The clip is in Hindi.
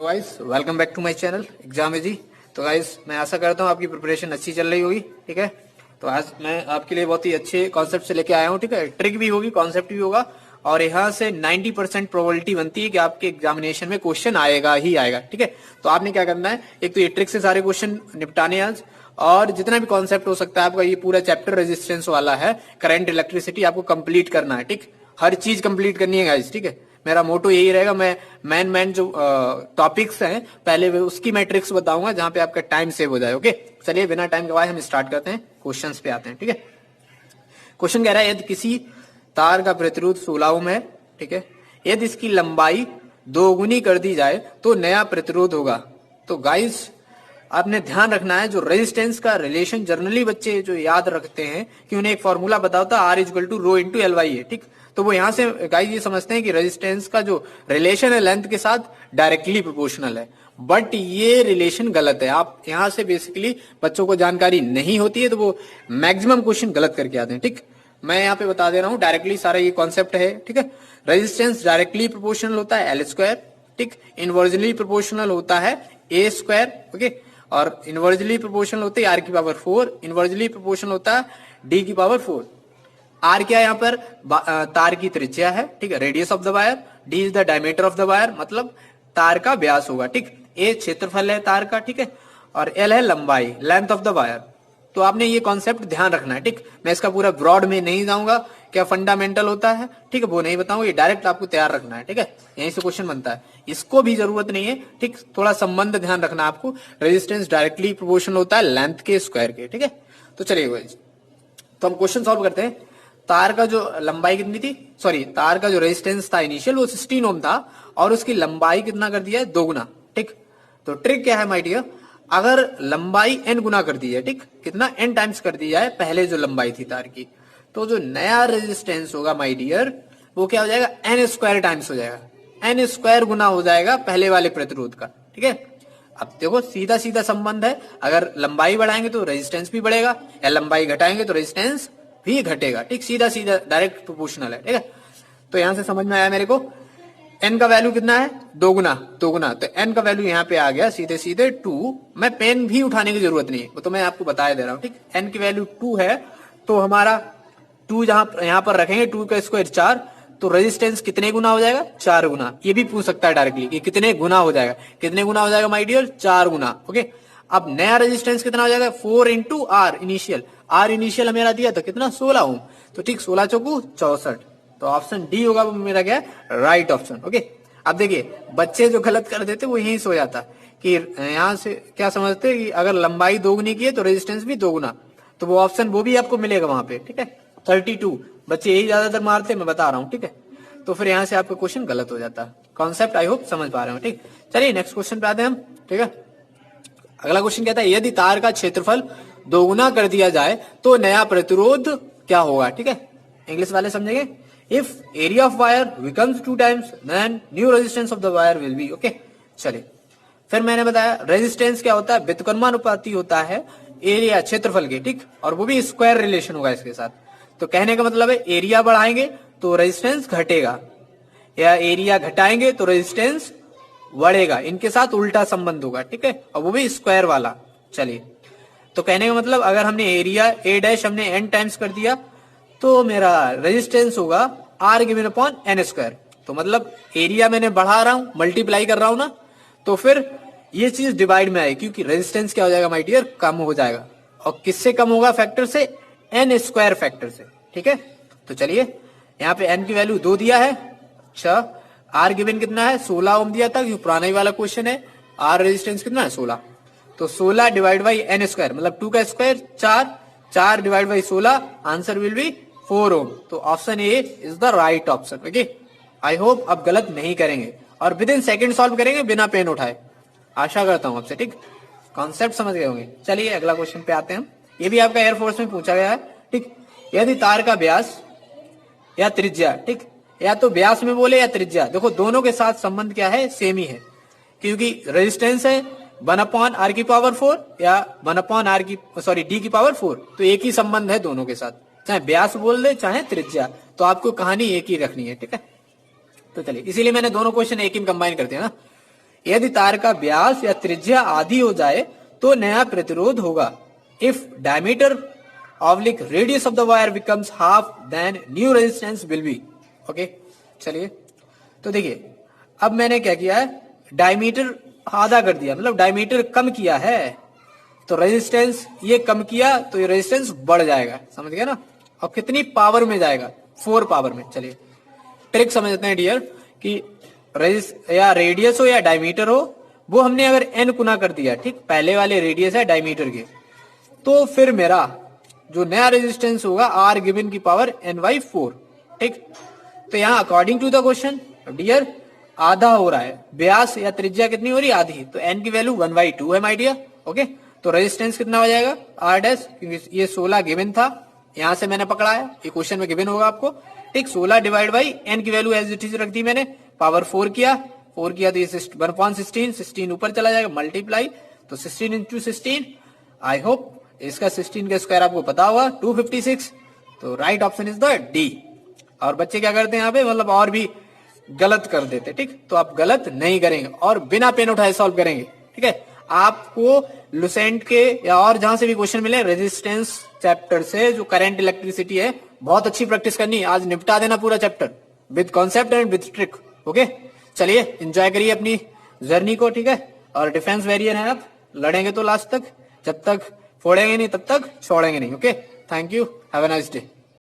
Guys welcome back to my channel exam है जी। तो गाइस मैं आशा करता हूँ आपकी प्रिपरेशन अच्छी चल रही होगी। ठीक है, तो आज मैं आपके लिए बहुत ही अच्छे कॉन्सेप्ट से लेके आया हूँ। ठीक है, ट्रिक भी होगी, कॉन्सेप्ट भी होगा और यहाँ से 90% प्रोबेबिलिटी बनती है कि आपके एग्जामिनेशन में क्वेश्चन आएगा ही आएगा। ठीक है, तो आपने क्या करना है, एक तो ये ट्रिक से सारे क्वेश्चन निपटाने आज, और जितना भी कॉन्सेप्ट हो सकता है आपका, ये पूरा चैप्टर रेजिस्टेंस वाला है, करंट इलेक्ट्रिसिटी आपको कंप्लीट करना है। ठीक, हर चीज कंप्लीट करनी है गाइस। ठीक है, मेरा मोटो यही रहेगा। मैं मैन जो टॉपिक्स हैं पहले उसकी मैं ट्रिक्स बताऊंगा जहां पे आपका टाइम सेव हो जाए। ओके, चलिए बिना टाइम गवाए हम स्टार्ट करते हैं, क्वेश्चंस पे आते हैं। ठीक है, क्वेश्चन कह रहा है यदि किसी तार का प्रतिरोध 16 ओम है, ठीक है, यदि इसकी लंबाई दोगुनी कर दी जाए तो नया प्रतिरोध होगा। तो गाइस आपने ध्यान रखना है, जो रेजिस्टेंस का रिलेशन जनरली बच्चे जो याद रखते हैं कि उन्हें एक फॉर्मूला पता होता है, R equal to rho into l by है। ठीक, तो वो यहां से गाइस ये समझते हैं कि रेजिस्टेंस का जो रिलेशन है लेंथ के साथ डायरेक्टली प्रोपोर्शनल है, बट ये रिलेशन गलत है। आप यहां से बेसिकली बच्चों को जानकारी नहीं होती है तो वो मैक्सिमम क्वेश्चन गलत करके आते हैं। ठीक, मैं यहाँ पे बता दे रहा हूँ डायरेक्टली सारा ये कॉन्सेप्ट है। ठीक है, रेजिस्टेंस डायरेक्टली प्रोपोर्शनल होता है एल स्क्वायर, ठीक, इनवर्जली प्रोपोर्शनल होता है ए स्क्वायर, ओके, और इनवर्जली प्रोपोर्शनल होते हैं आर की पावर 4, इनवर्जली प्रोपोर्शनल होता है डी की पावर 4। आर क्या है यहाँ पर, तार की त्रिज्या है, ठीक है, radius of the wire, D is the diameter of the wire, मतलब तार का व्यास होगा। ठीक, ए क्षेत्रफल है तार का, ठीक है, और एल है लंबाई, लेंथ ऑफ द वायर। तो आपने ये कॉन्सेप्ट ध्यान रखना है। ठीक, मैं इसका पूरा ब्रॉड में नहीं जाऊंगा, क्या फंडामेंटल होता है, ठीक है, वो नहीं बताऊंगा, ये डायरेक्ट आपको तैयार रखना है। ठीक है, यहीं से क्वेश्चन बनता है, इसको भी जरूरत नहीं है। ठीक, थोड़ा संबंध ध्यान रखना आपको, रेजिस्टेंस डायरेक्टली प्रोपोर्शनल होता है लेंथ के स्क्वायर के। ठीक है, तो चलिए तो हम क्वेश्चन सॉल्व करते हैं। तार का जो लंबाई कितनी थी, सॉरी, तार का जो रेजिस्टेंस था इनिशियल वो 16 ओम था और उसकी लंबाई कितना कर दिया है, 2 गुना। ठीक, तो ट्रिक क्या है माय डियर, अगर लंबाई n गुना कर दी है, ठीक, कितना n टाइम्स कर दी जाए पहले जो लंबाई थी तार की, तो जो नया रेजिस्टेंस होगा माय डियर वो क्या हो जाएगा, n स्क्वायर टाइम्स हो जाएगा, n स्क्वायर गुना हो जाएगा पहले वाले प्रतिरोध का। ठीक है, अब देखो सीधा सीधा संबंध है, अगर लंबाई बढ़ाएंगे तो रेजिस्टेंस भी बढ़ेगा, या लंबाई घटाएंगे तो रेजिस्टेंस भी घटेगा। ठीक, सीधा सीधा डायरेक्ट प्रोपोर्शनल है। ठीक है, तो यहां से समझ में आया मेरे को, n का वैल्यू कितना है, 2 गुना, 2 गुना, तो n का वैल्यू यहाँ पे आ गया सीधे सीधे 2। मैं पेन भी उठाने की जरूरत नहीं है, वो तो मैं आपको बताया दे रहा हूँ। ठीक, n की वैल्यू 2 है, तो हमारा 2 जहां यहाँ पर रखेंगे, 2 का स्क्वायर 4, तो रेजिस्टेंस कितने गुना हो जाएगा, 4 गुना। ये भी पूछ सकता है डायरेक्टली कि कितने गुना हो जाएगा, कितने गुना हो जाएगा माय डियर, 4 गुना। ओके, अब नया रेजिस्टेंस कितना हो जाएगा, 4 into r initial, r initial मेरा दिया था कितना, 16 ओम, तो ठीक, 16 चौकू 64, तो ऑप्शन डी होगा वो मेरा क्या है, राइट ऑप्शन। ओके, अब देखिए बच्चे जो गलत कर देते वो यही सो जाता कि यहां से क्या समझते कि अगर लंबाई 2 गुनी की है तो रेजिस्टेंस भी 2 गुना, तो वो ऑप्शन वो भी आपको मिलेगा वहां पे। ठीक है, 32 बच्चे यही ज्यादातर मारते, मैं बता रहा हूँ। ठीक है, तो फिर यहां से आपका क्वेश्चन गलत हो जाता है। कॉन्सेप्ट आई होप समझ पा रहे हो। ठीक, चलिए नेक्स्ट क्वेश्चन पे आते हैं हम। ठीक है, अगला क्वेश्चन कहता है यदि तार का क्षेत्रफल 2 गुना कर दिया जाए तो नया प्रतिरोध क्या होगा। ठीक है, इंग्लिश वाले समझेंगे, if area of wire becomes 2 times then new resistance of the wire will be. Okay, चलिए फिर मैंने बताया रेजिस्टेंस क्या होता है, व्युत्क्रमानुपाती होता है एरिया क्षेत्रफल के। ठीक, और वो भी स्क्वायर रिलेशन होगा इसके साथ। तो कहने का मतलब है एरिया बढ़ाएंगे तो रेजिस्टेंस घटेगा, या एरिया घटाएंगे तो रेजिस्टेंस बढ़ेगा, इनके साथ उल्टा संबंध होगा। ठीक है, और वो भी स्क्वायर वाला। चलिए, तो कहने का मतलब अगर हमने एरिया ए डैश हमने n टाइम्स कर दिया तो मेरा रेजिस्टेंस होगा r given upon n square. तो मतलब एरिया मैंने बढ़ा रहा हूं, मल्टीप्लाई कर रहा हूं ना, तो फिर ये चीज डिवाइड में आएगी, क्योंकि रेजिस्टेंस क्या हो जाएगा माय डियर, कम हो जाएगा। और किससे कम होगा, फैक्टर से, n स्क्वायर फैक्टर से। ठीक है, तो चलिए यहाँ पे n की वैल्यू 2 दिया है। अच्छा, आर गिवन कितना है, 16 ओम दिया था, क्योंकि पुराना ही वाला क्वेश्चन है। आर रेजिस्टेंस कितना है, 16, तो 16 डिवाइड बाई n स्क्वायर, मतलब 2 का square 4, 4 divide by 16, answer will be 4 ओम। तो option A is the right option. Okay, I hope अब गलत नहीं करेंगे और विद इन सेकंड सॉल्व करेंगे बिना पेन उठाए, आशा करता हूं आपसे। ठीक, कॉन्सेप्ट समझ गए होंगे। चलिए अगला क्वेश्चन पे आते हैं हम, ये भी आपका एयरफोर्स में पूछा गया है। ठीक, यदि तार का व्यास या त्रिज्या, ठीक, या तो व्यास में बोले या त्रिज्या, देखो दोनों के साथ संबंध क्या है, सेम ही है, क्योंकि रेजिस्टेंस है 1 अपॉन आर की पावर 4 या 1 अपॉन आर की सॉरी डी की पावर 4, तो एक ही संबंध है दोनों के साथ, चाहे व्यास बोल दे चाहे त्रिज्या, तो आपको कहानी एक ही रखनी है। ठीक है, तो चलिए इसीलिए मैंने दोनों क्वेश्चन एक ही कंबाइन कर दिया ना। यदि तार का व्यास या त्रिज्या आधी हो जाए तो नया प्रतिरोध होगा। If diameter oblique radius of the wire becomes half then new resistance will be. Okay, चलिए तो देखिए अब मैंने क्या किया है, डायमीटर आधा कर दिया, मतलब डायमीटर कम किया है, तो रेजिस्टेंस ये कम किया तो ये रेजिस्टेंस बढ़ जाएगा, समझ गया ना। और कितनी पावर में जाएगा, 4 पावर में। चलिए ट्रिक समझते हैं डियर कि या रेडियस हो या डायमीटर हो, वो हमने अगर n गुना कर दिया, ठीक, पहले वाले रेडियस है डायमीटर के, तो फिर मेरा जो नया रेजिस्टेंस होगा r गिवन की पावर n/4, ठीक। तो यहाँ according to the question dear आधा हो रहा है, व्यास या त्रिज्या कितनी हो रही है, आधी, तो n की वैल्यू 1/2 है माय डियर। ओके, तो रेजिस्टेंस कितना हो जाएगा r डैश, क्योंकि ये 16 गिवन था, यहां से मैंने पकड़ा है, ये क्वेश्चन में गिवन होगा आपको, ठीक। 16 डिवाइड बाई n की वैल्यू एज इट इज रख दी मैंने, पावर 4 किया तो ये 1/16 ऊपर चला जाएगा, मल्टीप्लाई, तो 16 इंटू 16, आई होप इसका 16 का स्क्वायर आपको पता होगा 256, तो right option is the D. और बच्चे क्या करते हैं यहाँ पे, मतलब और भी गलत कर देते, ठीक, तो आप गलत नहीं करेंगे और बिना पेन उठाए सॉल्व करेंगे, ठीक है। आपको लुसेंट के या और जहां से भी क्वेश्चन मिले रेजिस्टेंस चैप्टर से, जो करंट इलेक्ट्रिसिटी है, बहुत अच्छी प्रैक्टिस करनी है, आज निपटा देना पूरा chapter with concept and with trick. Okay, चलिए एंजॉय करिए अपनी जर्नी को, ठीक है। और डिफेंस वेरियर है आप, लड़ेंगे तो लास्ट तक, जब तक फोड़ेंगे नहीं तब तक छोड़ेंगे नहीं। Okay, thank you, have a nice day.